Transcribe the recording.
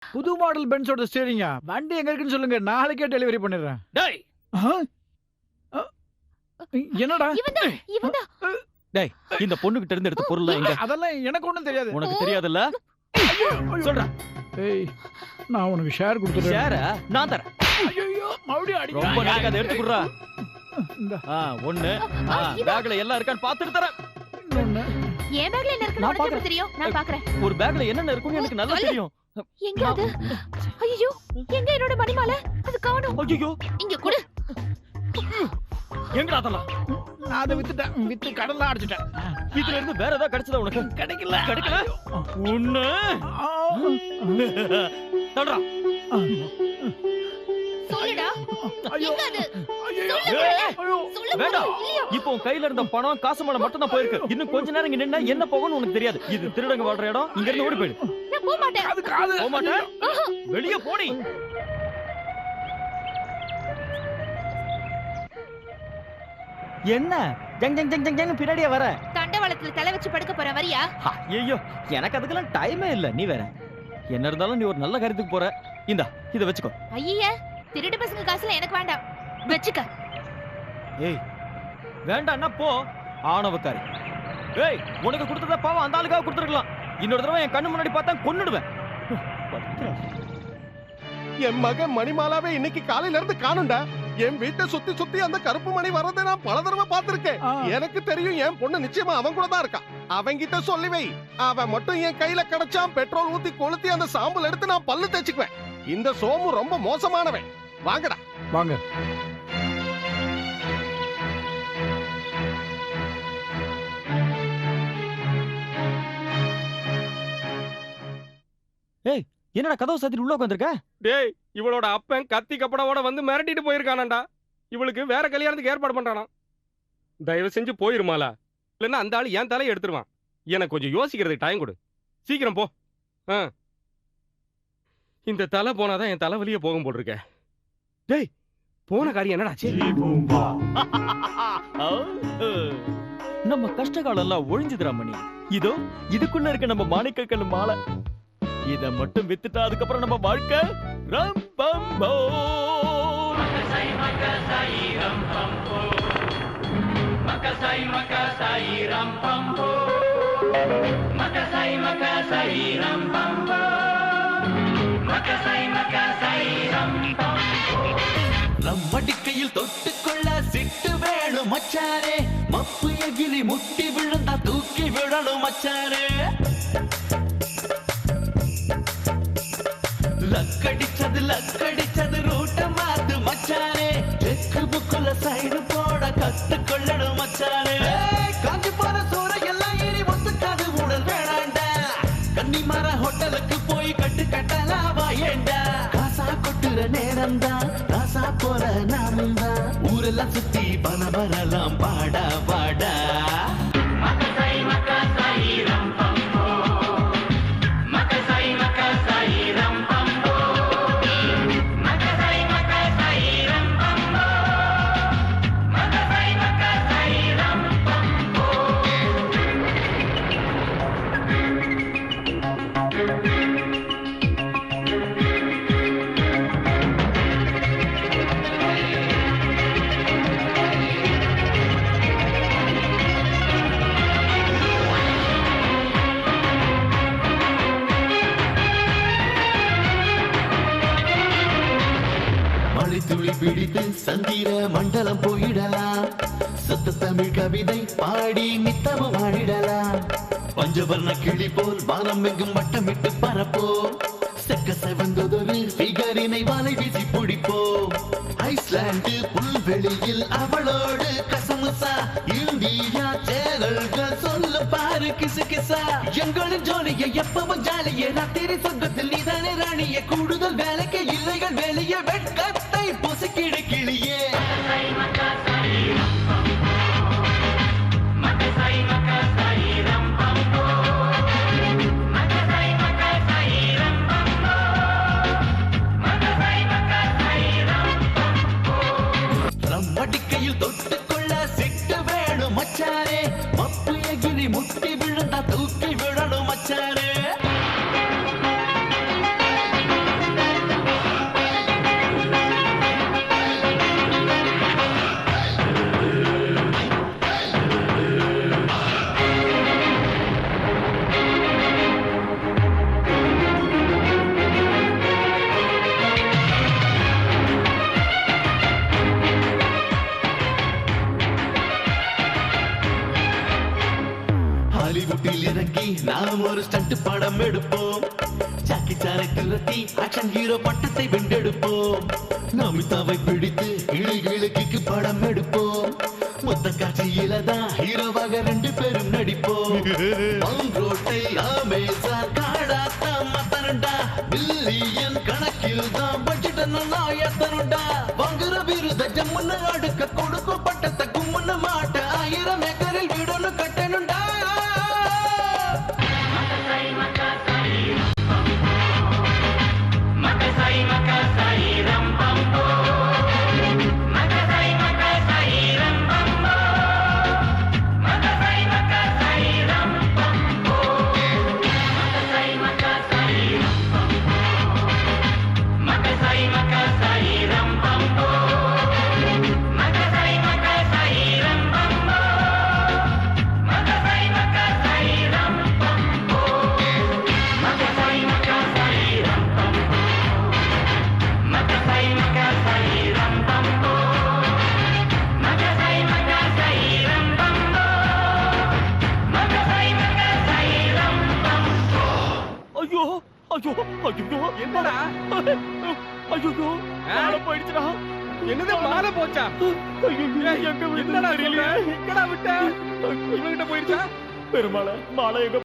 புது மாடல் பென்ஸோட ஸ்டீரிங்க. வண்டி எங்க இருக்குன்னு சொல்லுங்க, நாளைக்கே டெலிவரி பண்ணிடுறேன். டேய் என்னடா டேய், இந்த பொண்ணு கிட்ட இருந்து எடுத்த பொருள் எங்க? அதெல்லாம் எனக்கு ஒண்ணும் தெரியாது. உனக்கு தெரியாதுல்ல? சொல்றா. ஏய், நான் உனக்கு ஷேர் கொடுத்துட்டேன். ஷேர் நான் தரேன். ஐயோ, மறுபடியும் அடி. ரொம்ப நேரம் அதை எடுத்து குடுறா. இந்த ஒண்ணு பேக்ல எல்லாம் இருக்கான்னு பாத்துட்டு தரேன். இன்னொன்னு. என் பேக்ல என்ன இருக்குன்னு உனக்கு எப்படி தெரியும்? நான் பாக்குறேன். ஒரு பேக்ல என்னென்ன இருக்குன்னு எனக்கு நல்லா தெரியும். எங்க அது? ஐயோ, எங்க என்னோட மணிமாலை? அது காணோம். ஐயோ, இங்க குடு. எங்கடா அதெல்லாம்? நான் அதை வித்துட்டேன். வித்து கடல்ல அடிச்சிட்டேன். இதுல இருந்து வேற ஏதாவது கிடைச்சதா உனக்கு? கிடைக்கல. ஒண்ணு சொல்றா. சொல்லுடா. எங்க அது? வேண்டாம். இப்போ உன் கையில இருந்த பணம் காசு மேல மட்டும் தான் போயிருக்கு. இன்னும் கொஞ்ச நேரம் இங்க நின்னா என்ன போகும்னு உனக்கு தெரியாது. இது திருடங்க வாழ்ற இடம். இங்க இருந்து ஓடி போயிடு. நான் போக மாட்டேன். போக மாட்டேன். வெளிய போடி. என்ன ஜங் ஜங் ஜங் ஜங் ஜங் பின்னாடியே வர? தண்டவாளத்துல தலை வச்சு படுக்க போற வரியா? ஐயோ, எனக்கு அதுக்கெல்லாம் டைமே இல்ல. நீ வேற. என்ன இருந்தாலும் நீ ஒரு நல்ல காரியத்துக்கு போற. இந்தா இத வெச்சுக்கோ. ஐயே, திருடு பசங்க காசுல எனக்கு வேண்டாம். வெச்சுக்க. ஏய், வேண்டாம்னா போ. ஆணவக்காரி. ஏய், உனக்கு கொடுத்தத பாவம் அந்த ஆளுக்காக கொடுத்துருக்கலாம். இன்னொரு தடவை என் கண்ணு முன்னாடி பார்த்தா கொன்னுடுவேன். என் மகன் மணிமாலாவே இன்னைக்கு காலையில இருந்து காணும்டா. என் வீட்டை சுத்தி சுத்தி அந்த கருப்பு மணி வர்றதை நான் பல தடவை பார்த்திருக்கேன். எனக்கு தெரியும் என் பொண்ணு நிச்சயமா அவன் கூட தான் இருக்கா. அவங்கிட்ட சொல்லி வை. அவன் மட்டும் என் கையில கிடைச்சான், பெட்ரோல் ஊத்தி கொளுத்தி அந்த சாம்பல் எடுத்து நான் பல்லு தேய்ச்சுக்குவேன். இந்த சோமு ரொம்ப மோசமானவன். வாங்கடா வாங்க. ஏய், என்னடா கதவு சாத்திட்டு உள்ள உட்கார்ந்திருக்க? டேய், இவளோட அப்பன் கத்தி கப்படவோட வந்து மிரட்டிட்டு போயிருக்கானாண்டா. இவளுக்கு வேற கல்யாணத்துக்கு ஏற்பாடு பண்றானா. தயவு செஞ்சு போயிருமாலா, இல்லைன்னா அந்த ஆளு என் தலையை எடுத்துருவான். எனக்கு கொஞ்சம் யோசிக்கிறதுக்கு டைம் கொடு. சீக்கிரம் போ. இந்த தலை போனாதான் என் தலைவலியே போகும் போட்டிருக்க. டேய், போன காரியம் என்னடாச்சு? நம்ம கஷ்ட காலம் எல்லாம் ஒழிஞ்சுதுரா மணி. இதோ இதுக்குள்ள இருக்க நம்ம மாணிக்கக்கல்லு மாலை. இத மட்டும் வித்துட்டா அதுக்கப்புறம் நம்ம வாழ்க்கை ரம்பம்போ. மக்கசாய் மக்கசாய் ரம்பம்போ. மக்கசாய் மக்கசாய் ரம்பம்போ. மக்கசாய் மக்கசாய் ரம்பம்போ. மக்கசாய் மக்கசாய் ரம்பம்போ. நம்மடிக்கையில் தொட்டுக்கொள்ள சிட்டு வேணும் மச்சாரே. மப்பு எகிரி முட்டி விழுந்தா தூக்கி விடணும் மச்சாரே. லக்கடிச்சது ரூட்ட மாத்து மச்சாரே. செக்கு புக்குல சைடு போட கத்துக்கொள்ளணும் மச்சாரே. காஞ்சி போற சோற எல்லாம் இனி ஒத்துக்காது உடல் வேணாண்டா. கன்னிமர ஹோட்டலுக்கு போய் கட்டு கட்டலாம் வாயேண்டா. காசா கொட்டுற நேரம்தான் ராசா போற நாமும் தான். ஊரெல்லாம் சுத்தி பண வரலாம் பாடா பாடா. மக்கசாய் மக்கசாய் ரம்பம்போ. மக்கசாய் மக்கசாய் ரம்பம்போ. மக்கசாய் மக்கசாய் ரம்பம்போ. மக்கசாய் மக்கசாய் ரம்பம்போ. துளி பிடித்து சந்திர மண்டலம் போயிடலாம். சுத்த தமிழ் கவிதை பாடி நித்தமும் ஆடிடலாம். பஞ்சவர்ண கிளி போல் வானம் எங்கும் வட்டமிட்டு பரப்போம். செக்க செவந்ததொரு ஃபிகரினை வாழை வீசி பிடிப்போம். ஐஸ்லாந்து புல்வெளியில் அவளோடு கசமுசா. இந்தியா சேனல்கள் சொல்ல பாரு கிசு கிசா. எங்களின் ஜோலியை எப்பவும் ஜாலியே. ராத்திரி சொர்க்கத்தில் நீதானே ராணியே. கூடுதல் வேலைக்கு இல்லைகள் வேலையே. வெட்கத்தை பொசுக்கிடு கிளியே. மடிக்கையில் தொட்டுக்கொள்ள சிட்டு வேணும் மச்சாரே. மப்பு எகிரி முட்டி விழுந்தா தூக்கி விடணும் மச்சாரே. சிக்கி நாம் ஒரு ஸ்டண்ட் படம் எடுப்போம். ஜாக்கி சானை துரத்தி ஆக்ஷன் ஹீரோ பட்டத்தை வென்றெடுப்போம். நமிதாவை பிடித்து கிளு படம் எடுப்போம். மொத்த காட்சியில தான் ஹீரோவாக 2 பேரும் நடிப்போம். ரோட்டை அமேசான் காடாத்தா மத்தனுண்டா, பில்லியன் கணக்கில் தான் பட்ஜெட் நல்லா ஏத்தனுண்டா. வாங்குற விருத ஜம்முன்னு அடுக்க கொடுக்கும் பட்டத்தை கும்முன்னு மாட்ட 1000 ஏக்கரில் வீடொன்னு கட்டணுண்டா. ஐயோ ஐயோ ஐயோ என்னடா ஐயோ மாலை போயிடுச்சுடா. என்னது மாலை போச்சா? ஐயோ எங்க என்னடா தெரியல, எங்கடா விட்ட? இவங்கிட்ட போயிடுச்சா? பெருமாளே மாலை எங்க